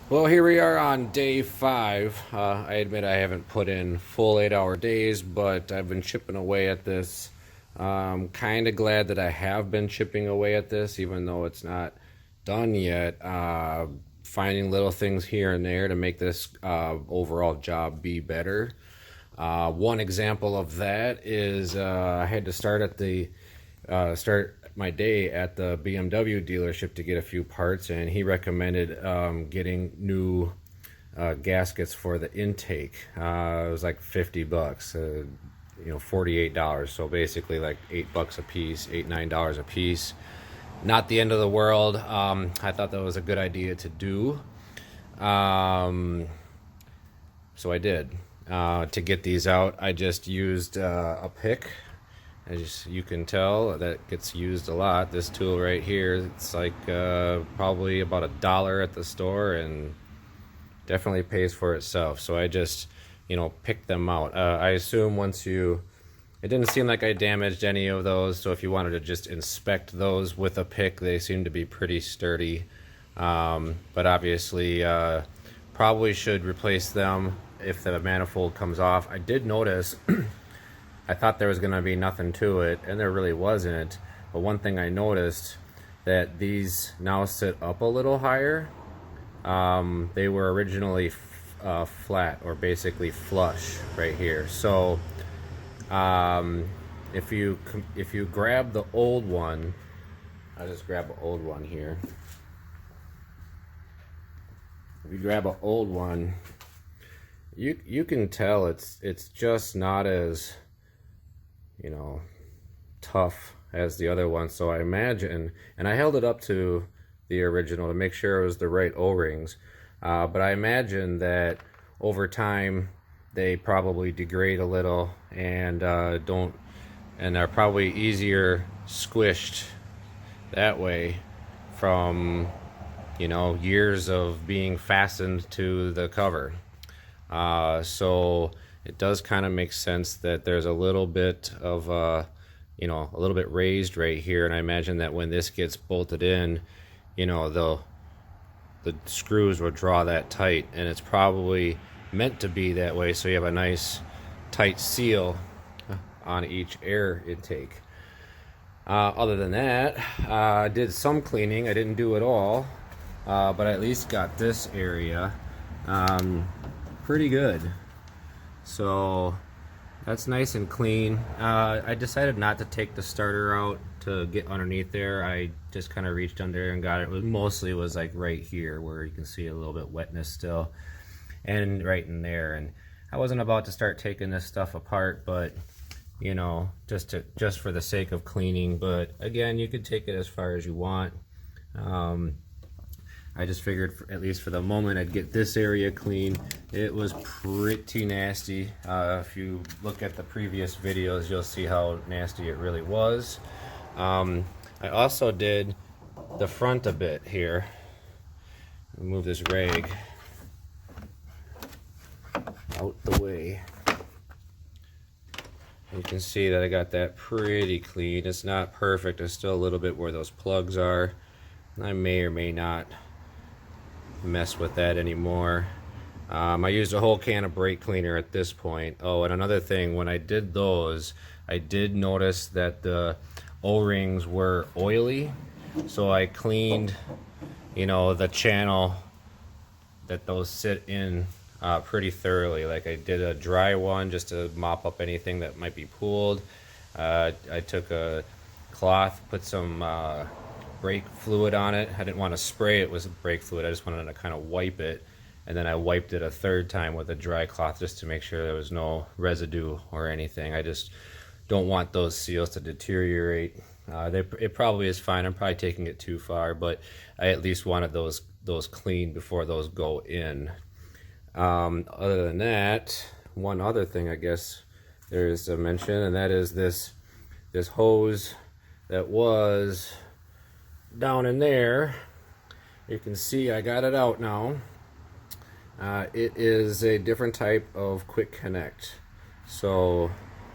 Well, here we are on day 5. I admit I haven't put in full 8-hour days, but I've been chipping away at this. Kind of glad that I have been chipping away at this, even though it's not done yet. Finding little things here and there to make this overall job be better. One example of that is I had to start my day at the BMW dealership to get a few parts, and he recommended getting new gaskets for the intake. It was like 50 bucks, $48. So basically like $8 a piece, $8-9 a piece. Not the end of the world. I thought that was a good idea to do. So I did. To get these out, I just used a pick. As you can tell, that gets used a lot. This tool right here, it's like probably about $1 at the store, and definitely pays for itself. So I just, picked them out. I assume it didn't seem like I damaged any of those. So if you wanted to just inspect those with a pick, they seem to be pretty sturdy. But obviously, probably should replace them if the manifold comes off. I did notice. I thought there was going to be nothing to it, and there really wasn't. But one thing I noticed, that these now sit up a little higher. They were originally flat, or basically flush right here. So if you grab the old one, I'll just grab an old one here. If you grab an old one, you can tell it's just not as tough as the other one. So I imagine, and I held it up to the original to make sure it was the right O-rings, but I imagine that over time they probably degrade a little and are probably easier squished that way from years of being fastened to the cover. So it does kind of make sense that there's a little bit of a little bit raised right here, and I imagine that when this gets bolted in, the screws will draw that tight, and it's probably meant to be that way, so you have a nice tight seal on each air intake. Other than that, I did some cleaning. I didn't do it all, but I at least got this area pretty good. So that's nice and clean. I decided not to take the starter out to get underneath there. I just kind of reached under and got it. Mostly was like right here where you can see a little bit wetness still, and right in there. And I wasn't about to start taking this stuff apart, but just for the sake of cleaning. But again, you could take it as far as you want. I just figured, at least for the moment, I'd get this area clean. It was pretty nasty. If you look at the previous videos, you'll see how nasty it really was. I also did the front a bit here. Move this rag out the way. You can see that I got that pretty clean. It's not perfect. There's still a little bit where those plugs are. I may or may not mess with that anymore. I used a whole can of brake cleaner at this point. Oh, and another thing, when I did those, I did notice that the O-rings were oily, so I cleaned the channel that those sit in pretty thoroughly. Like, I did a dry one just to mop up anything that might be pooled. I took a cloth, put some brake fluid on it. I didn't want to spray it with brake fluid. I just wanted to kind of wipe it, and then I wiped it a third time with a dry cloth just to make sure there was no residue or anything. I just don't want those seals to deteriorate. It probably is fine. I'm probably taking it too far, but I at least wanted those cleaned before those go in. Other than that, one other thing I guess there is to mention, and that is this hose that was down in there. You can see I got it out now. It is a different type of quick connect. So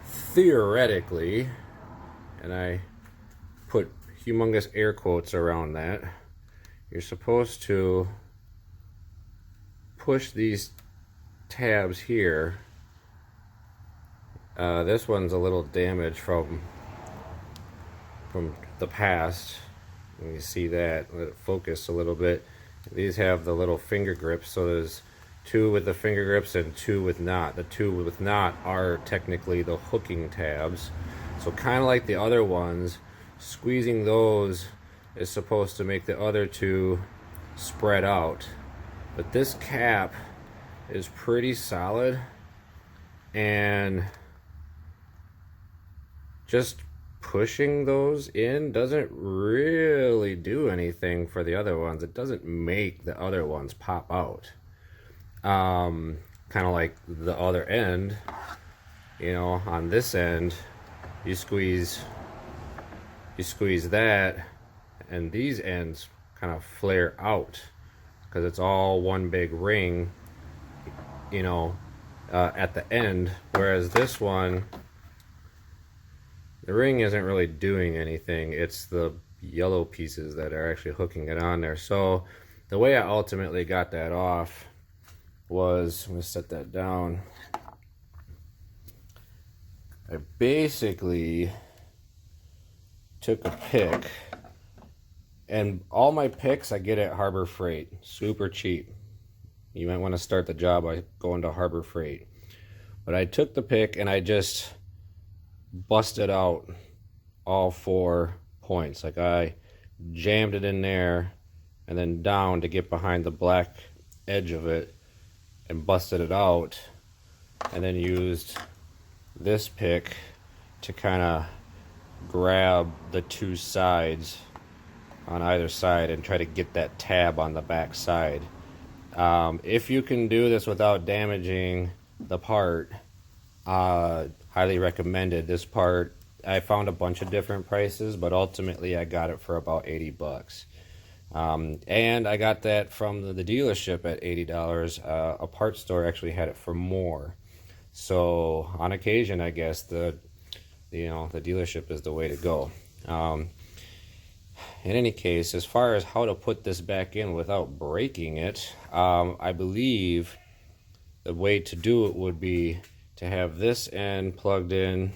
theoretically, and I put humongous air quotes around that, you're supposed to push these tabs here, this one's a little damaged from the past. You see that, let it focus a little bit. These have the little finger grips, so there's 2 with the finger grips and 2 with not. The 2 with not are technically the hooking tabs. So kind of like the other ones, squeezing those is supposed to make the other 2 spread out. But this cap is pretty solid, and just pushing those in doesn't really do anything for the other ones. It doesn't make the other ones pop out. Kind of like the other end, you know, on this end, you squeeze that, and these ends kind of flare out because it's all one big ring, you know, at the end. Whereas this one, the ring isn't really doing anything. It's the yellow pieces that are actually hooking it on there. So the way I ultimately got that off was, I'm going to set that down. I basically took a pick, and all my picks I get at Harbor Freight, super cheap. You might want to start the job by going to Harbor Freight. But I took the pick and I just busted out all 4 points. Like, I jammed it in there and then down to get behind the black edge of it and busted it out, and then used this pick to kind of grab the 2 sides on either side and try to get that tab on the back side. If you can do this without damaging the part, highly recommended. This part, I found a bunch of different prices, but ultimately I got it for about 80 bucks. And I got that from the dealership at $80. A parts store actually had it for more. So on occasion, I guess the dealership is the way to go. In any case, as far as how to put this back in without breaking it, I believe the way to do it would be to have this end plugged in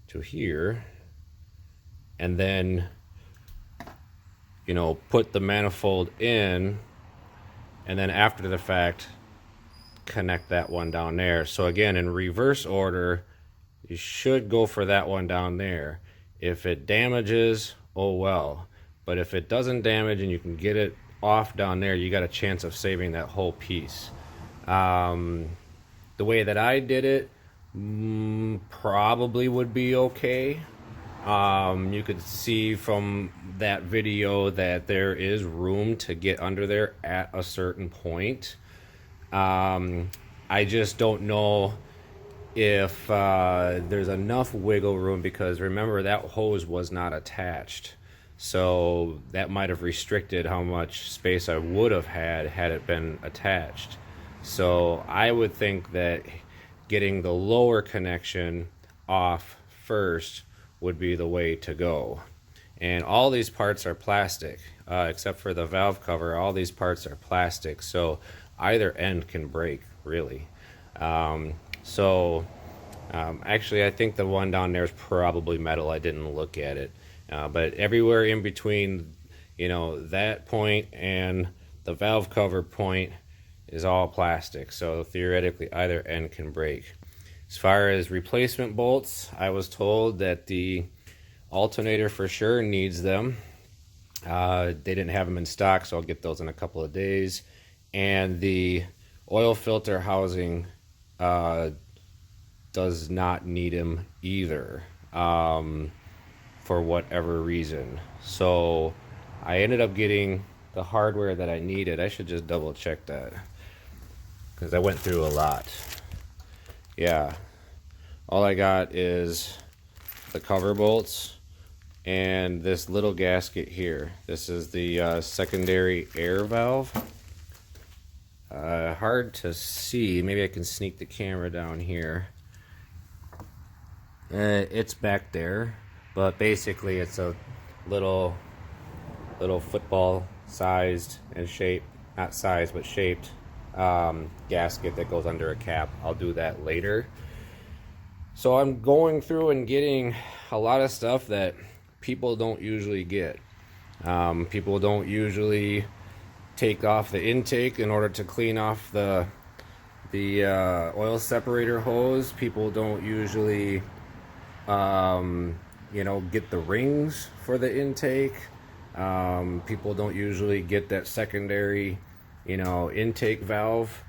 to here, and then, you know, put the manifold in, and then after the fact connect that one down there. So again, in reverse order, you should go for that one down there. If it damages, oh well. But if it doesn't damage and you can get it off down there, you got a chance of saving that whole piece. The way that I did it probably would be okay. You could see from that video that there is room to get under there at a certain point. I just don't know if there's enough wiggle room, because remember, that hose was not attached. So that might have restricted how much space I would have had it been attached. So I would think that getting the lower connection off first would be the way to go. And all these parts are plastic, except for the valve cover. All these parts are plastic, so either end can break, really. Actually, I think the one down there is probably metal. I didn't look at it. But everywhere in between, you know, that point and the valve cover point is all plastic. So theoretically, either end can break. As far as replacement bolts, I was told that the alternator for sure needs them. They didn't have them in stock, so I'll get those in a couple of days. And the oil filter housing does not need them either, for whatever reason. So I ended up getting the hardware that I needed. I should just double check that, because I went through a lot. Yeah, all I got is the cover bolts and this little gasket here. This is the secondary air valve. Hard to see. Maybe I can sneak the camera down here. It's back there, but basically it's a little football sized and shape not size but shaped gasket that goes under a cap. I'll do that later. So I'm going through and getting a lot of stuff that people don't usually get. People don't usually take off the intake in order to clean off the oil separator hose. People don't usually get the rings for the intake. People don't usually get that secondary intake valve.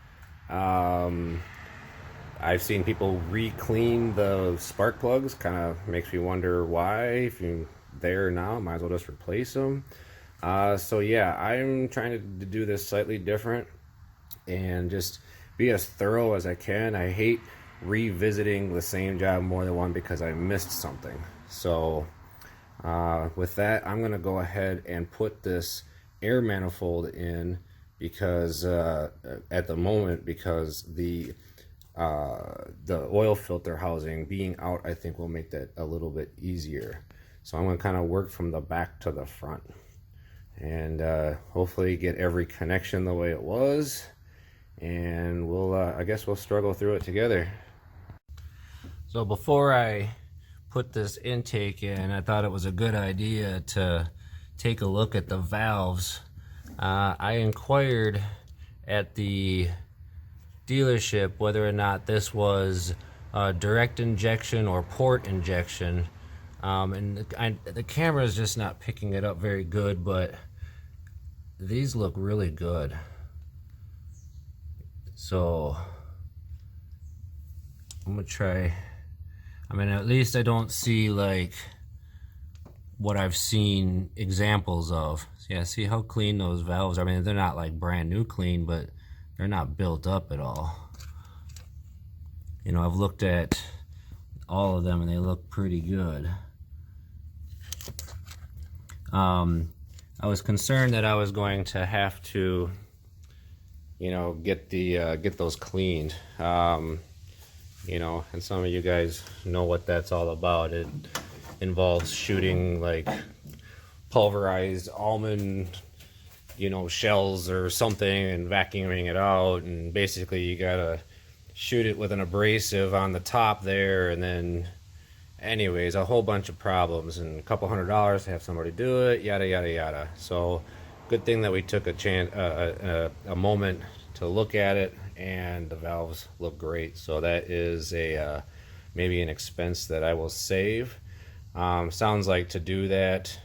I've seen people re-clean the spark plugs. Kind of makes me wonder why. If you're there now, might as well just replace them. So yeah, I'm trying to do this slightly different and just be as thorough as I can. I hate revisiting the same job more than one because I missed something. So with that, I'm gonna go ahead and put this air manifold in because at the moment, because the oil filter housing being out, I think will make that a little bit easier. So I'm going to kind of work from the back to the front and hopefully get every connection the way it was, and we'll I guess we'll struggle through it together. So before I put this intake in, I thought it was a good idea to take a look at the valves. I inquired at the dealership whether or not this was direct injection or port injection, and the camera is just not picking it up very good, but these look really good. So I'm gonna try. I mean, at least I don't see like what I've seen examples of. Yeah, see how clean those valves are. I mean, they're not like brand new clean, but they're not built up at all. I've looked at all of them and they look pretty good. I was concerned that I was going to have to, get those cleaned. And some of you guys know what that's all about. It involves shooting like pulverized almond shells or something and vacuuming it out, and basically you gotta shoot it with an abrasive on the top there, and then anyways a whole bunch of problems and a couple $100 to have somebody do it, yada yada yada. So good thing that we took a moment to look at it, and the valves look great. So that is a maybe an expense that I will save. Sounds like to do that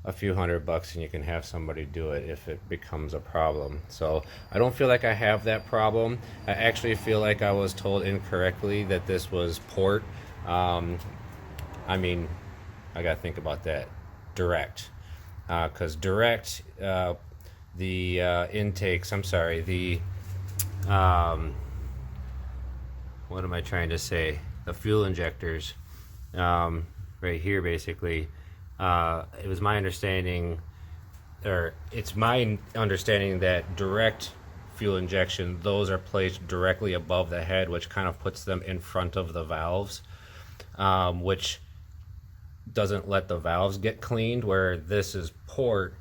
a few $100 and you can have somebody do it if it becomes a problem. So I don't feel like I have that problem. I actually feel like I was told incorrectly that this was port. I mean, I gotta think about that. Direct, because direct, the intakes, I'm sorry, the what am I trying to say, the fuel injectors, right here basically, it was my understanding, or it's my understanding that direct fuel injection, those are placed directly above the head, which kind of puts them in front of the valves, which doesn't let the valves get cleaned, where this is port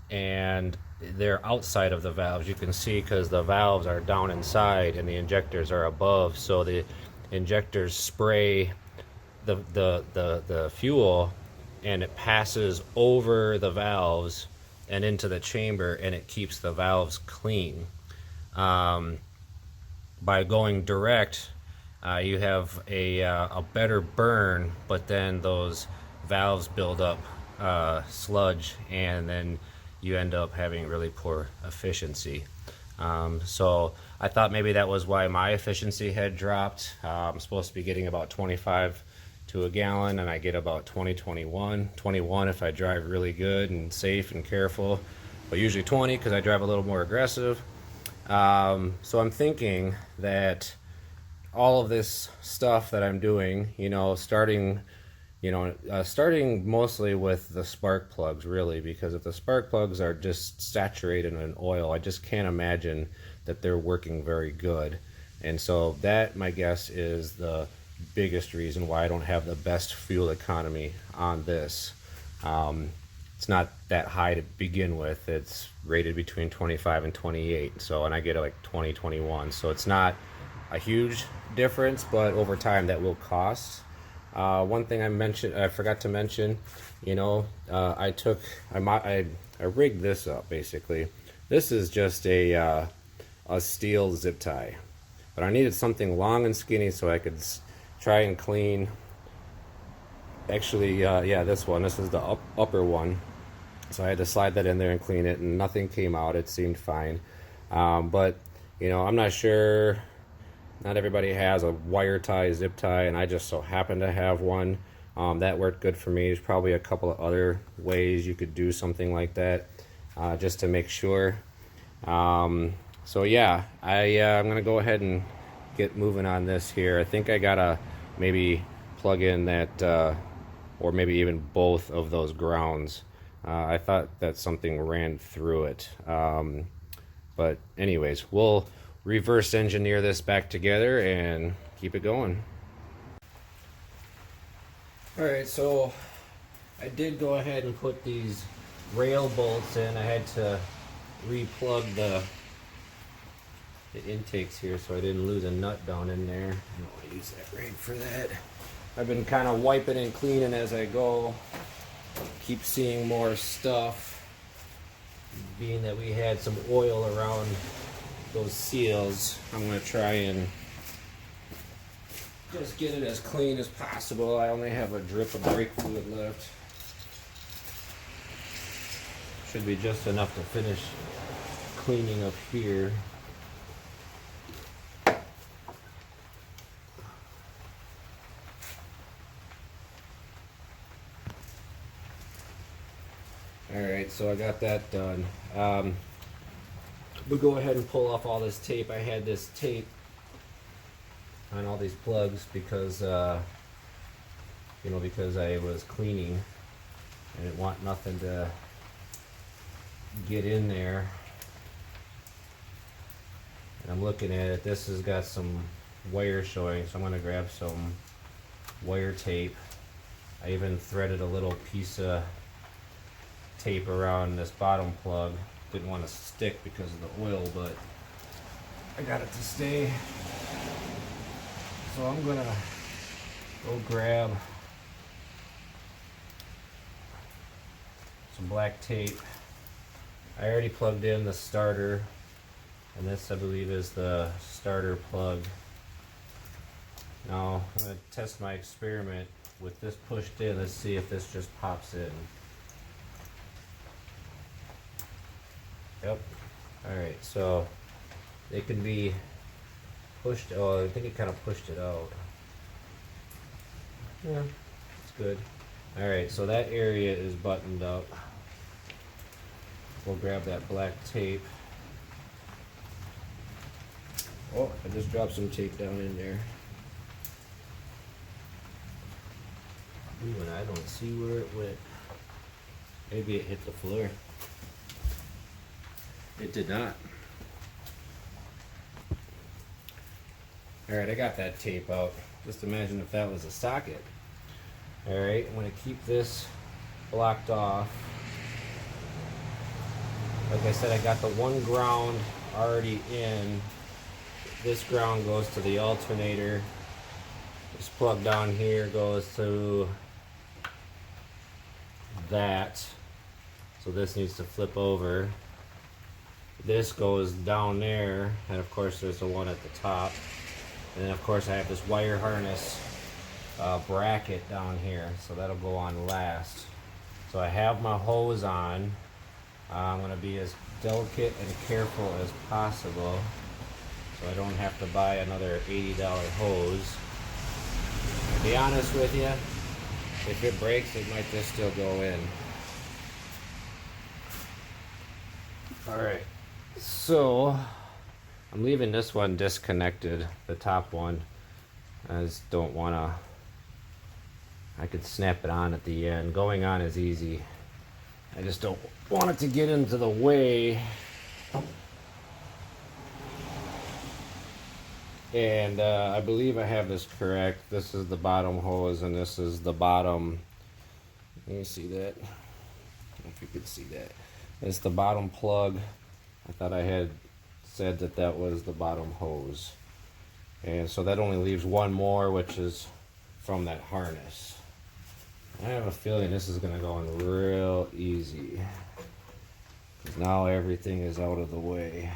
and they're outside of the valves. You can see because the valves are down inside and the injectors are above, so the injectors spray the fuel and it passes over the valves and into the chamber, and it keeps the valves clean. By going direct, you have a better burn, but then those valves build up sludge, and then you end up having really poor efficiency. So I thought maybe that was why my efficiency had dropped. I'm supposed to be getting about 25 to a gallon, and I get about 21 if I drive really good and safe and careful, but usually 20 because I drive a little more aggressive. So I'm thinking that all of this stuff that I'm doing, starting mostly with the spark plugs, really, because if the spark plugs are just saturated in oil, I just can't imagine that they're working very good. And so that, my guess, is the biggest reason why I don't have the best fuel economy on this. it's not that high to begin with. It's rated between 25 and 28. So, and I get like 20, 21. So it's not a huge difference, but over time that will cost. One thing I forgot to mention, I rigged this up basically. This is just a steel zip tie, but I needed something long and skinny so I could try and clean. Actually, yeah, this one. This is the upper one. So I had to slide that in there and clean it, and nothing came out. It seemed fine. But, I'm not sure. Not everybody has a wire tie, zip tie, and I just so happen to have one. That worked good for me. There's probably a couple of other ways you could do something like that, just to make sure. So yeah, I'm going to go ahead and get moving on this here. I think I got to maybe plug in that, or maybe even both of those grounds. I thought that something ran through it. But anyways, we'll reverse engineer this back together and keep it going. Alright, so I did go ahead and put these rail bolts in. I had to re-plug the intakes here so I didn't lose a nut down in there. I don't want to use that rag for that. I've been kind of wiping and cleaning as I go. Keep seeing more stuff, being that we had some oil around those seals. I'm going to try and just get it as clean as possible. I only have a drip of brake fluid left. Should be just enough to finish cleaning up here. Alright, so I got that done. We'll go ahead and pull off all this tape. I had this tape on all these plugs because, because I was cleaning. I didn't want nothing to get in there. And I'm looking at it. This has got some wire showing, so I'm going to grab some wire tape. I even threaded a little piece of tape around this bottom plug. Didn't want to stick because of the oil, but I got it to stay. So I'm gonna go grab some black tape. I already plugged in the starter, and this I believe is the starter plug. Now I'm going to test my experiment with this pushed in. Let's see if this just pops in. Yep. Alright, so it can be pushed. Oh, I think it kind of pushed it out. Yeah, it's good. Alright, so that area is buttoned up. We'll grab that black tape. Oh, I just dropped some tape down in there. Ooh, and I don't see where it went. Maybe it hit the floor. It did not. Alright, I got that tape out. Just imagine if that was a socket. Alright, I'm going to keep this blocked off. Like I said, I got the one ground already in. This ground goes to the alternator. This plug down here goes to that. So this needs to flip over. This goes down there, and of course there's the one at the top. And then of course I have this wire harness bracket down here, so that'll go on last. So I have my hose on. I'm going to be as delicate and careful as possible so I don't have to buy another $80 hose. To be honest with you, if it breaks, it might just still go in. Alright, so I'm leaving this one disconnected, the top one. I just don't want to. I could snap it on at the end. Going on is easy. I just don't want it to get into the way. And I believe I have this correct. This is the bottom hose and this is the bottom. Let me see that. know if you can see that. It's the bottom plug. I thought I had said that that was the bottom hose. And so that only leaves one more, which is from that harness. I have a feeling this is gonna go in real easy, because now everything is out of the way.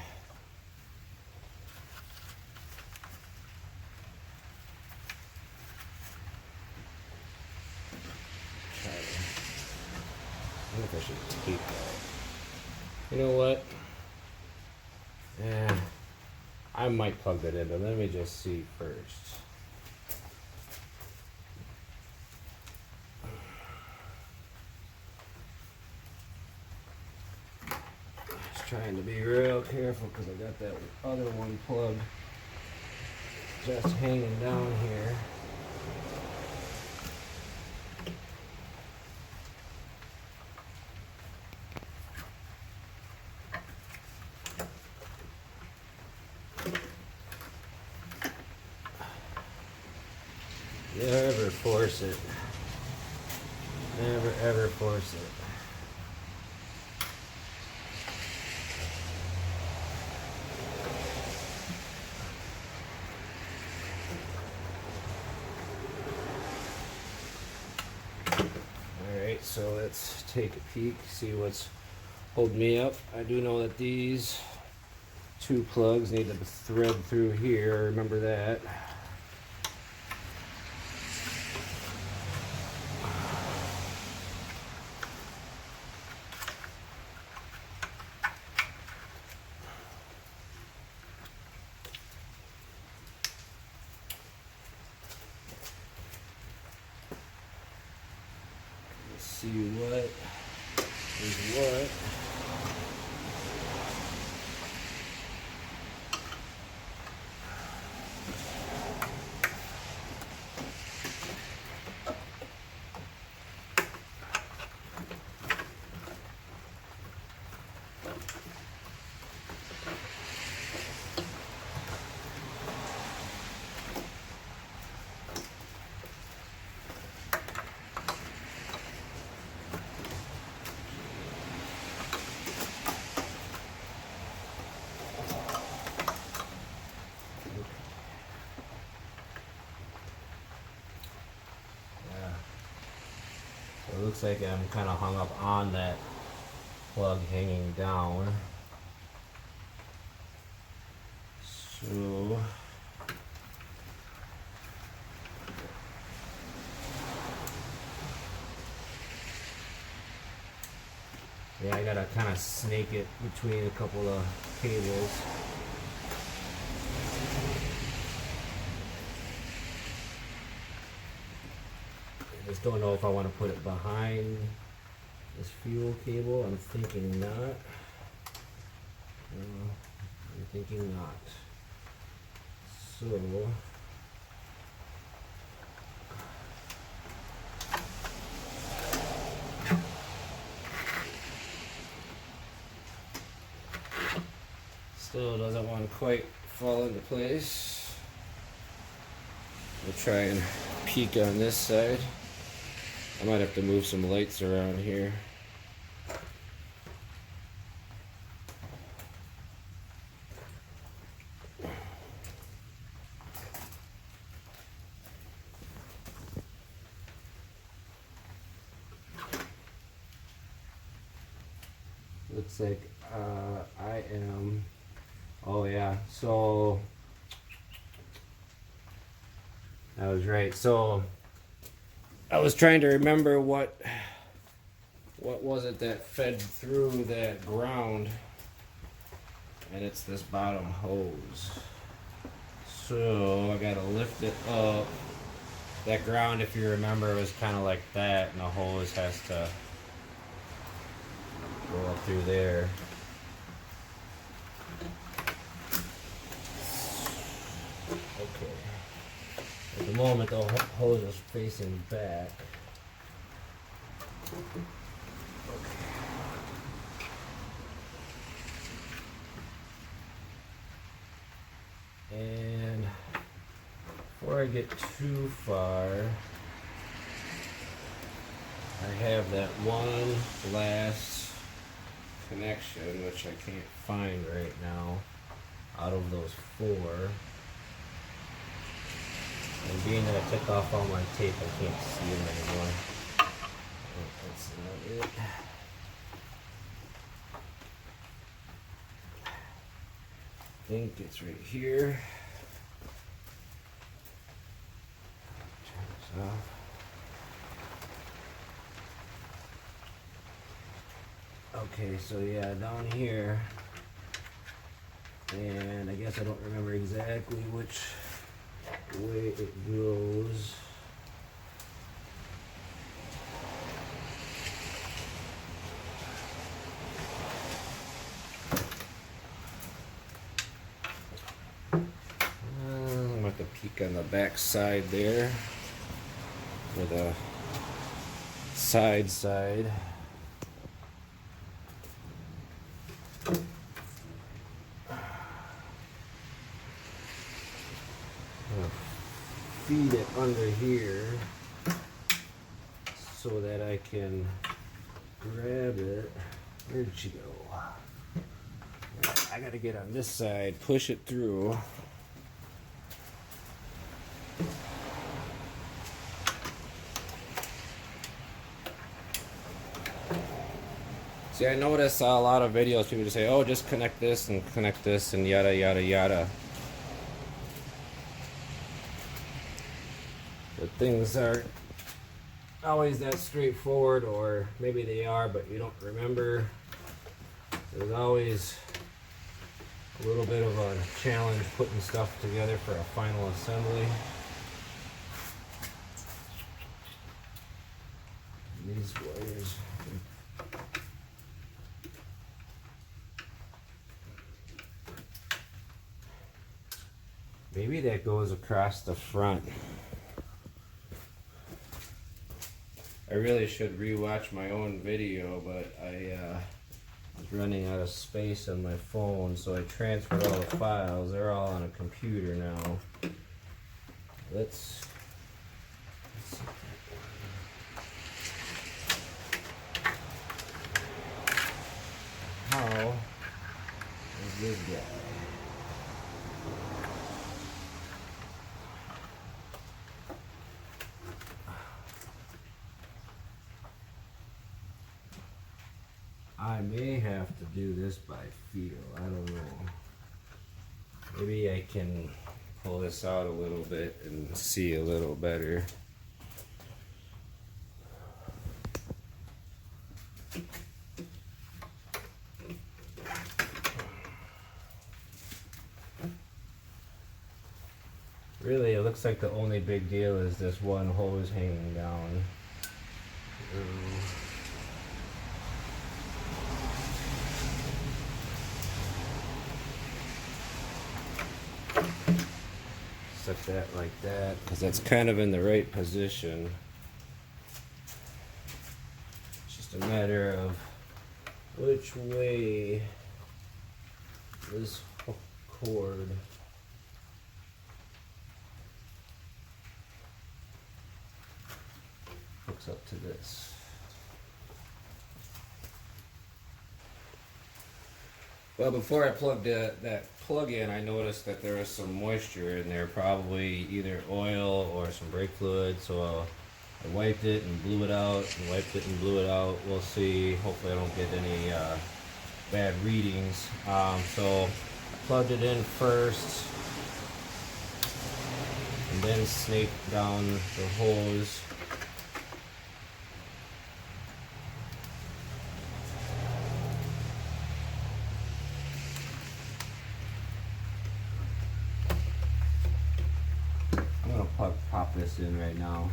I think I should keep that. You know what? I might plug that in, but let me just see first. Just trying to be real careful because I got that other one plugged just hanging down here. Never force it. Never ever force it. Alright, so let's take a peek, see what's holding me up. I do know that these two plugs need to thread through here, remember that. See what is what. It looks like I'm kind of hung up on that plug hanging down. So yeah, I gotta kind of snake it between a couple of cables. I just don't know if I want to put it behind this fuel cable. I'm thinking not. I'm thinking not. So still doesn't want to quite fall into place. We'll try and peek on this side. I might have to move some lights around here. Looks like I am, oh yeah, so I was right. So I was trying to remember what was it that fed through that ground, and it's this bottom hose. So I gotta lift it up. That ground, if you remember, was kind of like that, and the hose has to go up through there. Okay. At the moment, the hose is facing back. And before I get too far, I have that one last connection, which I can't find right now, out of those four. And being that I took off all my tape, I can't see them anymore. That's not it. I think it's right here. Turn this off. Okay, so yeah, down here, and I guess I don't remember exactly which way it goes. I'm going to peek on the back side there, or the side. Feed it under here so that I can grab it. Where'd she go? I gotta get on this side, push it through. See, I notice a lot of videos people just say, oh, just connect this and yada yada yada. But things aren't always that straightforward, or maybe they are, but you don't remember. There's always a little bit of a challenge putting stuff together for a final assembly. These wires. Maybe that goes across the front. I really should rewatch my own video, but I was running out of space on my phone, so I transferred all the files. They're all on a computer now. Let's see. How is this guy? I may have to do this by feel. I don't know. Maybe I can pull this out a little bit and see a little better. Really, it looks like the only big deal is this one hose hanging down. Set that like that, because that's kind of in the right position. It's just a matter of which way this hook cord hooks up to this. Well, before I plugged that plug in, I noticed that there was some moisture in there, probably either oil or some brake fluid, so I wiped it and blew it out, and wiped it and blew it out. We'll see. Hopefully I don't get any bad readings. So I plugged it in first, and then snaked down the hose. Pop this in right now.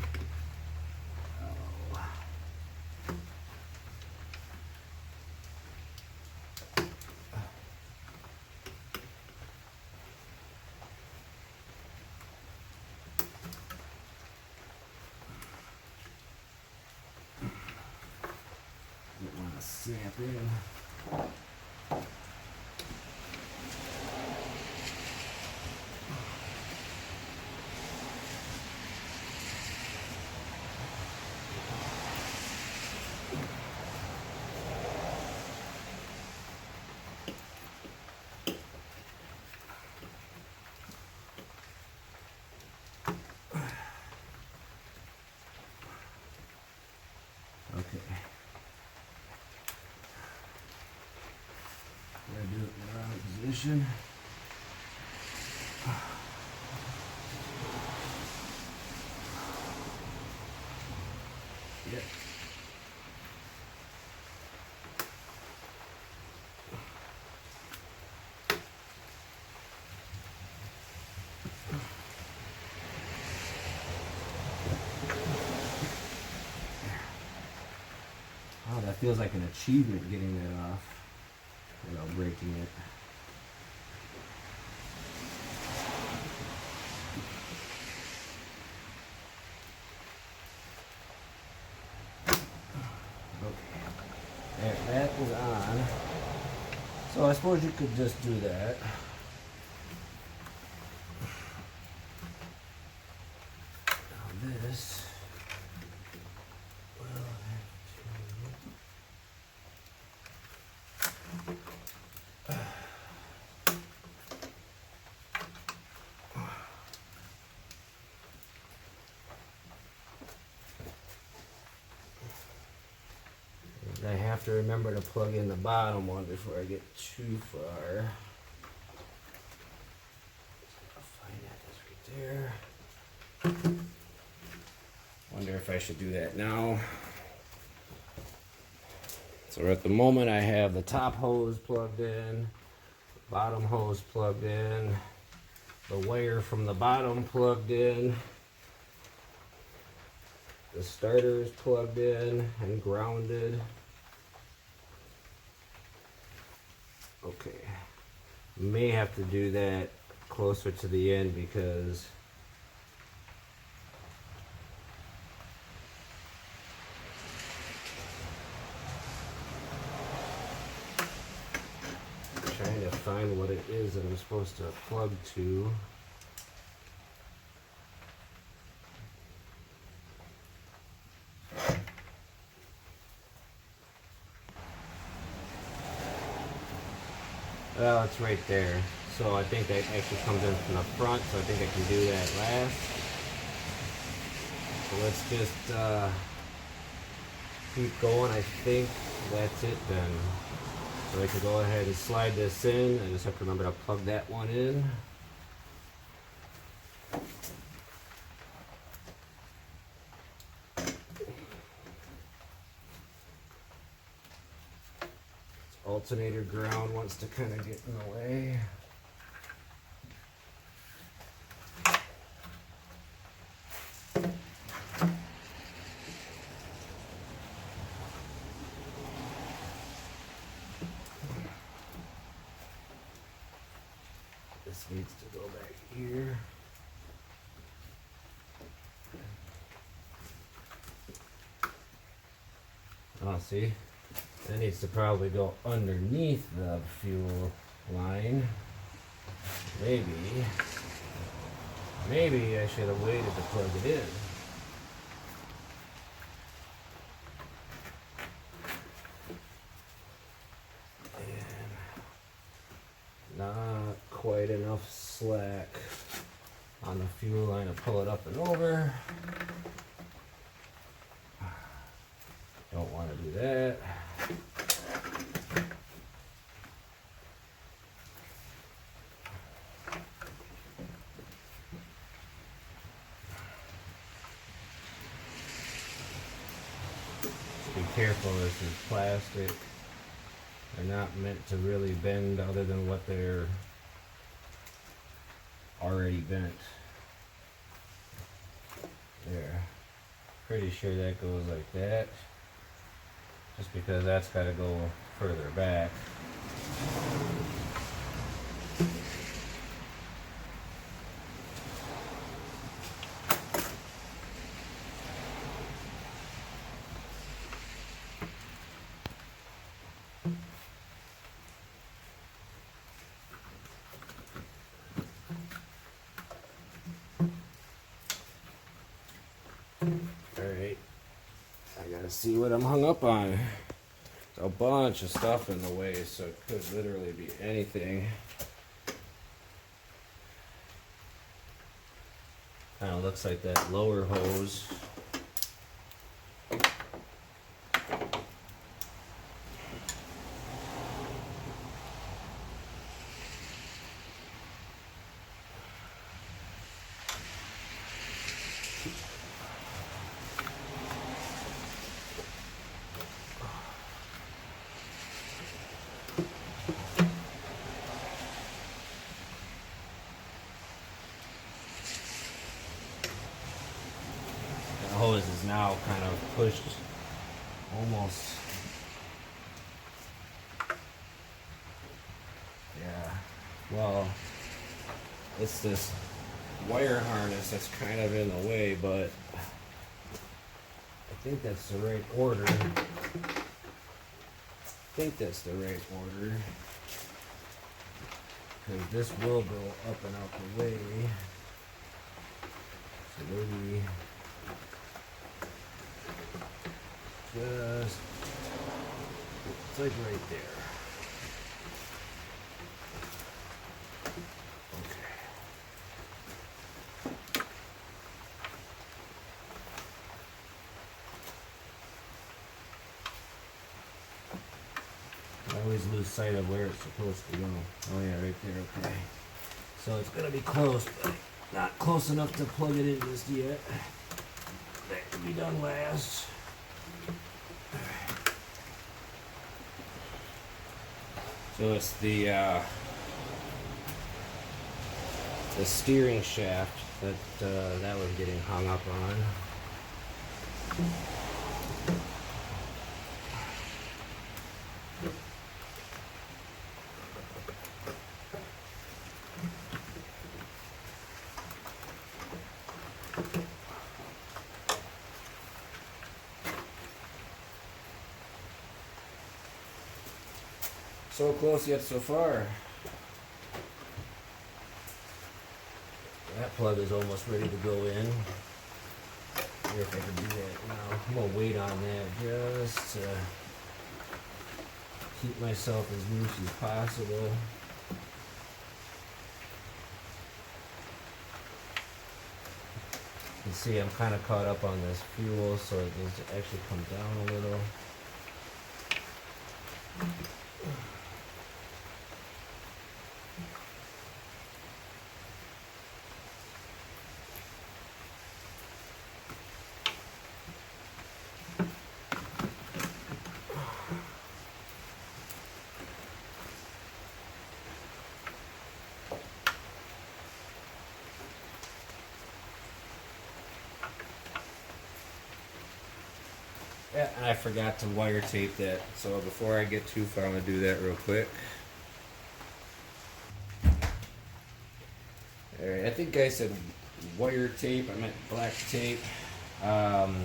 Don't want to snap in. position. Yep. Oh, that feels like an achievement getting that off without breaking it. Okay, there, that is on. So I suppose you could just do that. Now this will have to. I have to remember to plug in the bottom one before I get too far. I'll find that, that's right there. Wonder if I should do that now. So at the moment I have the top hose plugged in, bottom hose plugged in, the wire from the bottom plugged in, the starter is plugged in and grounded. Okay, may have to do that closer to the end because I'm trying to find what it is that I'm supposed to plug to. Well, it's right there. So I think that actually comes in from the front, so I think I can do that last. So let's just keep going. I think that's it then. So I can go ahead and slide this in. I just have to remember to plug that one in. Alternator ground wants to kind of get in the way. This needs to go back here. Oh, see? That needs to probably go underneath the fuel line. Maybe I should have waited to plug it in. And not quite enough slack on the fuel line to pull it up and over. Don't want to do that. Be careful, this is plastic. They're not meant to really bend other than what they're already bent. There. Pretty sure that goes like that. Just because that's got to go further back. Alright, I gotta see what I'm hung up on. There's a bunch of stuff in the way, so it could literally be anything. Kind of looks like that lower hose. now kind of pushed almost. Yeah, well, it's this wire harness that's kind of in the way, but I think that's the right order. Because this will go up and out the way. So maybe just, it's like right there. I always lose sight of where it's supposed to go. Oh yeah, right there, okay. So it's gonna be close, but not close enough to plug it in just yet. That can be done last. So it's the steering shaft that was getting hung up on. So close yet so far. That plug is almost ready to go in. Here, if I can do that now. I'm gonna wait on that just to keep myself as loose as possible. You can see I'm kind of caught up on this fuel, so it needs to actually come down a little. Yeah, and I forgot to wire tape that, so before I get too far, I'm going to do that real quick. Alright, I think I said wire tape, I meant black tape. Alright,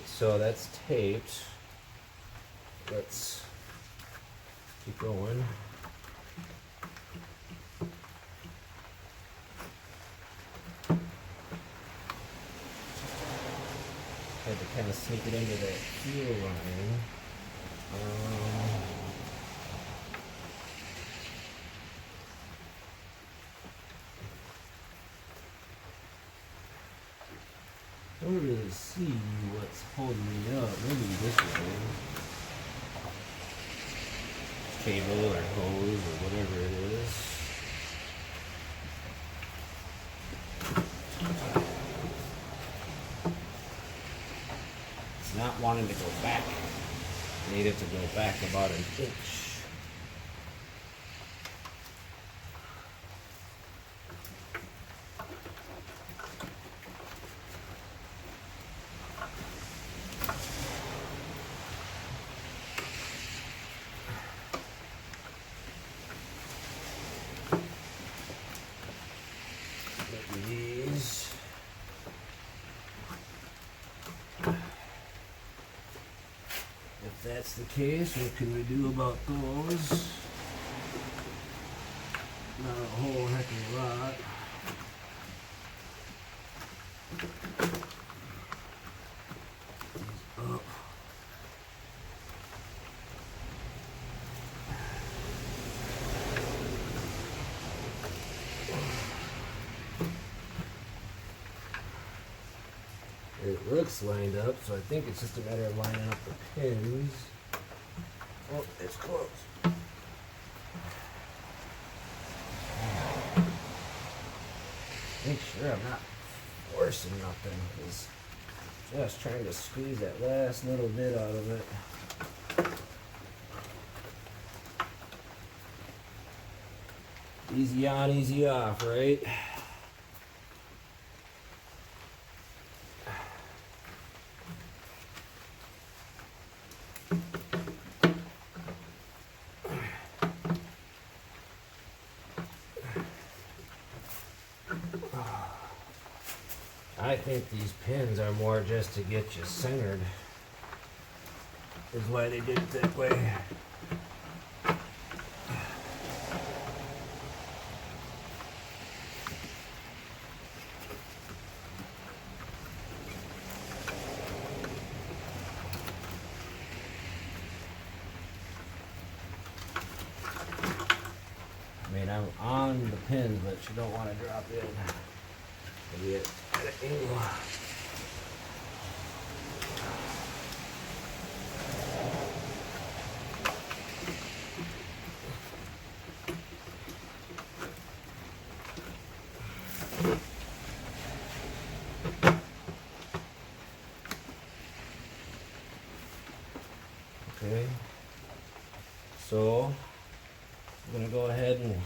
so that's taped. Let's keep going. Had to kind of sneak it into that fuel line. I don't really see what's holding me up. Maybe this way. Cable or hose or whatever it is. Not wanting to go back. Need it to go back about an inch. Maybe these. If that's the case, what can we do about those? Not a whole heck of a lot. Up. It looks lined up, so I think it's just a matter of lining up the pins. Oh, it's close. Make sure I'm not forcing nothing, because just trying to squeeze that last little bit out of it. Easy on, easy off, right? I think these pins are more just to get you centered. Is why they did it that way. I mean, I'm on the pins, but you don't want to drop in. Maybe at an angle. Okay, so I'm gonna go ahead and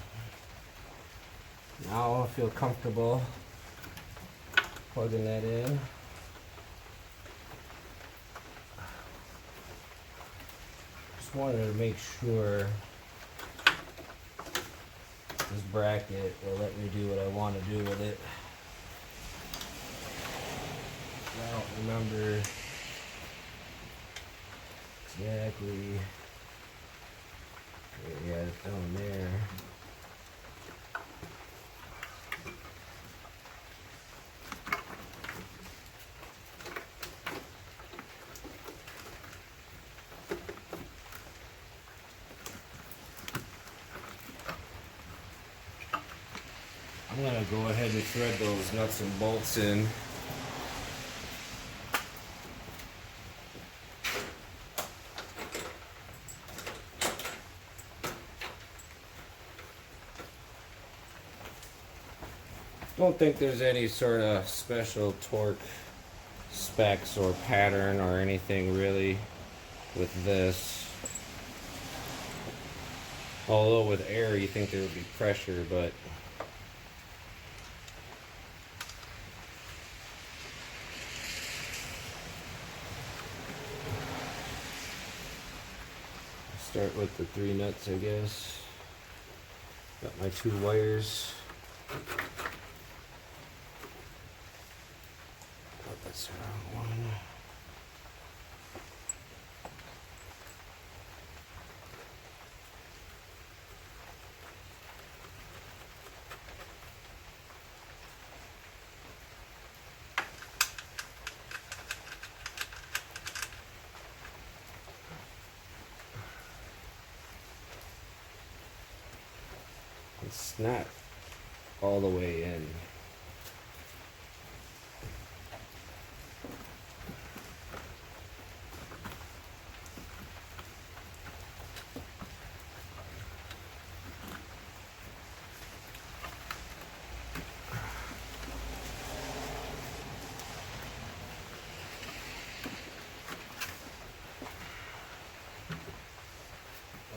now I feel comfortable plugging that in. Just wanted to make sure this bracket will let me do what I want to do with it. I don't remember exactly. Yeah, it's down there. I'm gonna go ahead and thread those nuts and bolts in. Don't think there's any sort of special torque specs or pattern or anything really with this. Although with air you think there would be pressure, but start with the 3 nuts, I guess. Got my 2 wires. Oh, that's the wrong one. It's not all the way in.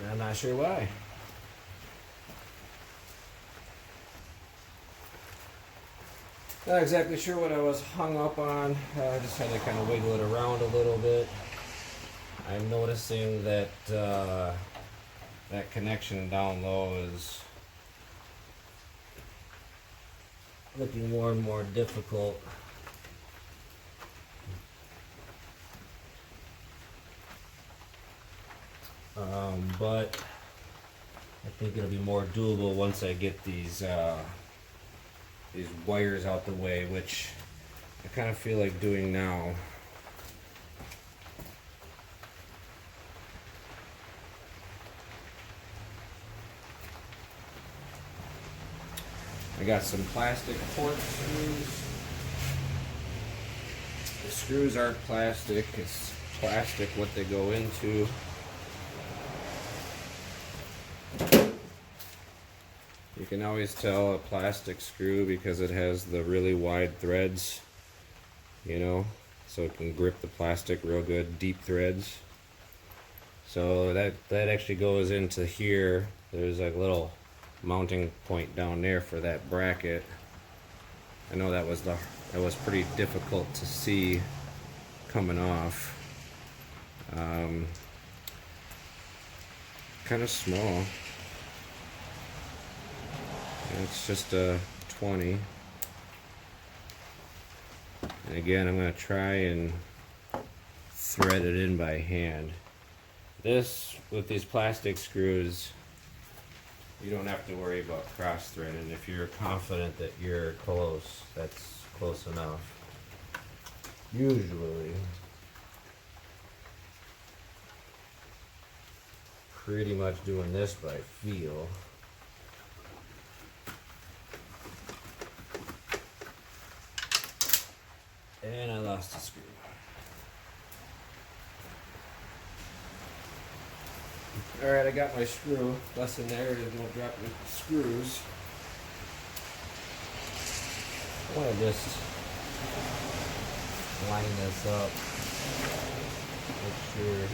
I'm not sure why. Not exactly sure what I was hung up on. I just had to kind of wiggle it around a little bit. I'm noticing that that connection down low is looking more and more difficult. But I think it'll be more doable once I get these wires out the way, which I kind of feel like doing now. I got some plastic port screws. The screws aren't plastic, it's plastic what they go into. You can always tell a plastic screw because it has the really wide threads, you know, so it can grip the plastic real good, deep threads. So that actually goes into here. There's a little mounting point down there for that bracket. I know that was pretty difficult to see coming off. Kind of small. It's just a 20. And again, I'm going to try and thread it in by hand. This, with these plastic screws, you don't have to worry about cross threading. If you're confident that you're close, that's close enough. Usually. Pretty much doing this by feel. And I lost a screw. Alright, I got my screw. Lesson there is don't drop the screws. I want to just line this up. Make sure.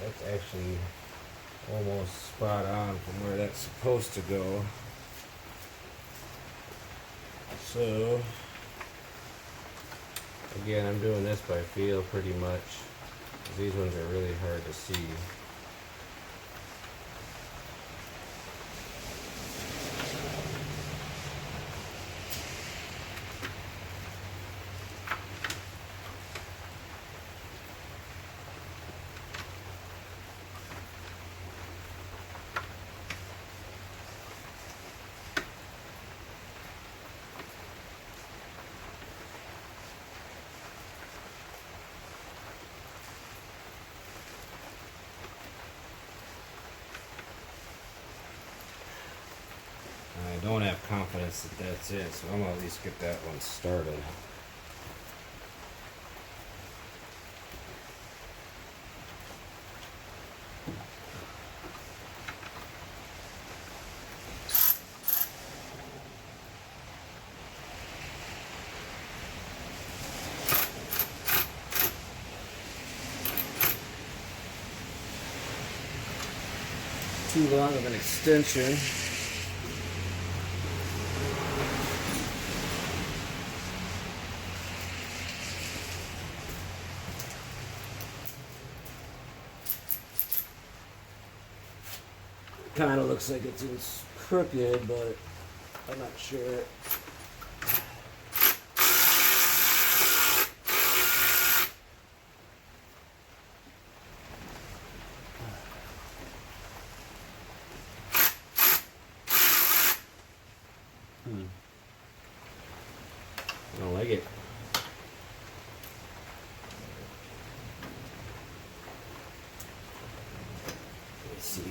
That's actually almost spot on from where that's supposed to go. So, again, I'm doing this by feel pretty much. These ones are really hard to see. I don't have confidence that that's it, so I'm gonna at least get that one started. Too long of an extension. Kind of looks like it's crooked, but I'm not sure. I don't like it. Let's see.